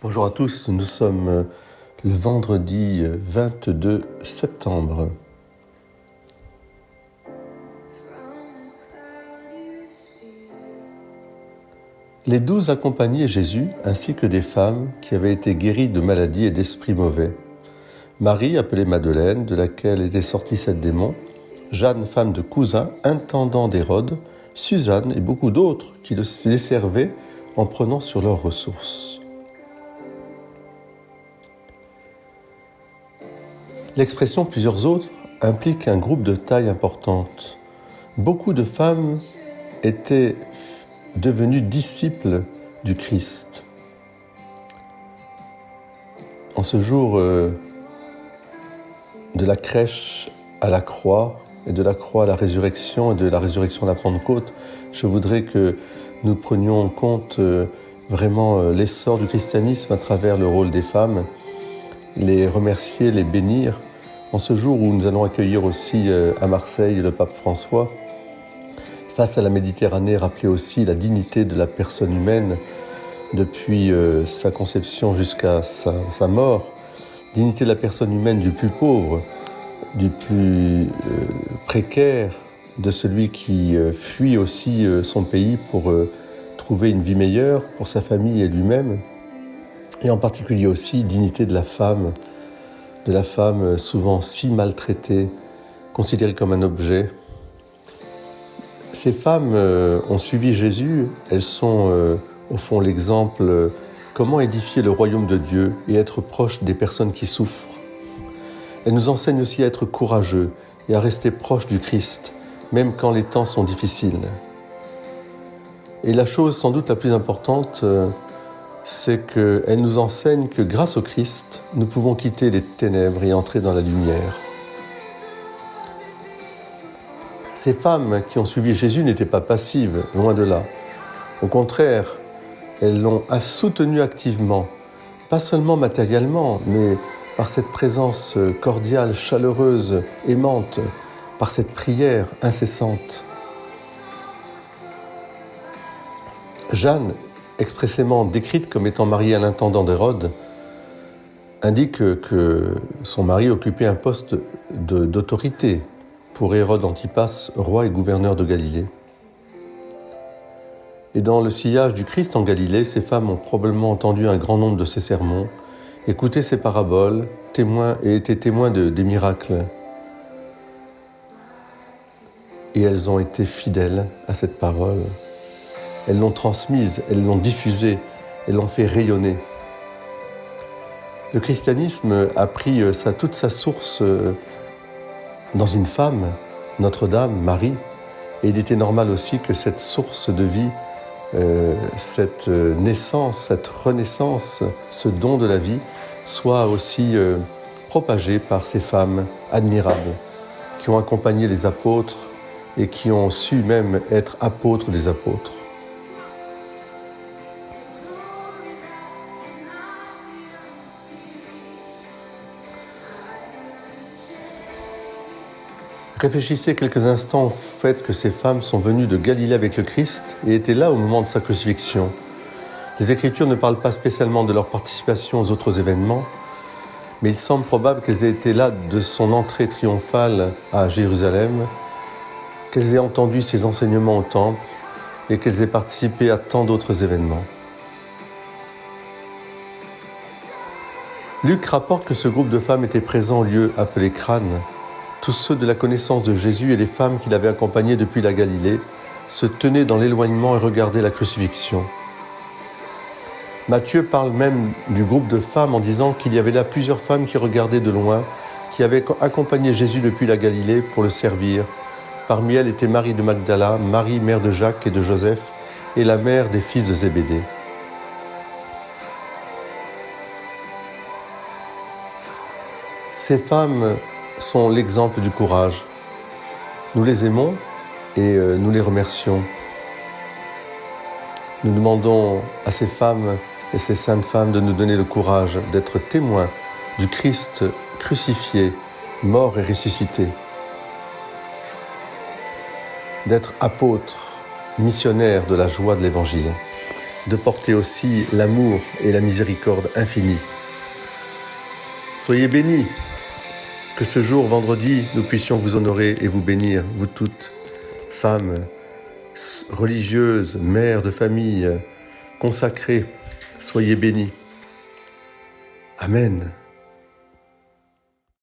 Bonjour à tous, nous sommes le vendredi 22 septembre. Les 12 accompagnaient Jésus ainsi que des femmes qui avaient été guéries de maladies et d'esprits mauvais. Marie, appelée Madeleine, de laquelle étaient sortis 7 démons, Jeanne, femme de Cousin, intendant d'Hérode, Suzanne et beaucoup d'autres qui les servaient en prenant sur leurs ressources. L'expression « plusieurs autres » implique un groupe de taille importante. Beaucoup de femmes étaient devenues disciples du Christ. En ce jour de la crèche à la croix, et de la croix à la résurrection, et de la résurrection à la Pentecôte, je voudrais que nous prenions en compte vraiment l'essor du christianisme à travers le rôle des femmes, les remercier, les bénir, en ce jour où nous allons accueillir aussi à Marseille le pape François. Face à la Méditerranée, rappeler aussi la dignité de la personne humaine depuis sa conception jusqu'à sa mort, dignité de la personne humaine du plus pauvre, du plus précaire, de celui qui fuit aussi son pays pour trouver une vie meilleure pour sa famille et lui-même. Et en particulier aussi dignité de la femme souvent si maltraitée, considérée comme un objet. Ces femmes ont suivi Jésus, elles sont au fond l'exemple comment édifier le royaume de Dieu et être proche des personnes qui souffrent. Elles nous enseignent aussi à être courageux et à rester proche du Christ, même quand les temps sont difficiles. Et la chose sans doute la plus importante, c'est qu'elle nous enseigne que grâce au Christ, nous pouvons quitter les ténèbres et entrer dans la lumière. Ces femmes qui ont suivi Jésus n'étaient pas passives, loin de là. Au contraire, elles l'ont soutenu activement, pas seulement matériellement, mais par cette présence cordiale, chaleureuse, aimante, par cette prière incessante. Jeanne, expressément décrite comme étant mariée à l'intendant d'Hérode, indique que son mari occupait un poste d'autorité pour Hérode Antipas, roi et gouverneur de Galilée. Et dans le sillage du Christ en Galilée, ces femmes ont probablement entendu un grand nombre de ses sermons, écouté ses paraboles, été témoins des miracles. Et elles ont été fidèles à cette parole. Elles l'ont transmise, elles l'ont diffusée, elles l'ont fait rayonner. Le christianisme a pris toute sa source dans une femme, Notre-Dame, Marie, et il était normal aussi que cette source de vie, cette naissance, cette renaissance, ce don de la vie, soit aussi propagé par ces femmes admirables qui ont accompagné les apôtres et qui ont su même être apôtres des apôtres. Réfléchissez quelques instants au fait que ces femmes sont venues de Galilée avec le Christ et étaient là au moment de sa crucifixion. Les Écritures ne parlent pas spécialement de leur participation aux autres événements, mais il semble probable qu'elles aient été là de son entrée triomphale à Jérusalem, qu'elles aient entendu ses enseignements au temple et qu'elles aient participé à tant d'autres événements. Luc rapporte que ce groupe de femmes était présent au lieu appelé Crâne. Tous ceux de la connaissance de Jésus et les femmes qui l'avaient accompagné depuis la Galilée se tenaient dans l'éloignement et regardaient la crucifixion. Matthieu parle même du groupe de femmes en disant qu'il y avait là plusieurs femmes qui regardaient de loin, qui avaient accompagné Jésus depuis la Galilée pour le servir. Parmi elles étaient Marie de Magdala, Marie, mère de Jacques et de Joseph, et la mère des fils de Zébédée. Ces femmes sont l'exemple du courage. Nous les aimons et nous les remercions. Nous demandons à ces femmes et ces saintes femmes de nous donner le courage d'être témoins du Christ crucifié, mort et ressuscité, d'être apôtres, missionnaires de la joie de l'Évangile. de porter aussi l'amour et la miséricorde infinie. Soyez bénis, que ce jour, vendredi, nous puissions vous honorer et vous bénir, vous toutes, femmes, religieuses, mères de famille, consacrées, soyez bénis. Amen.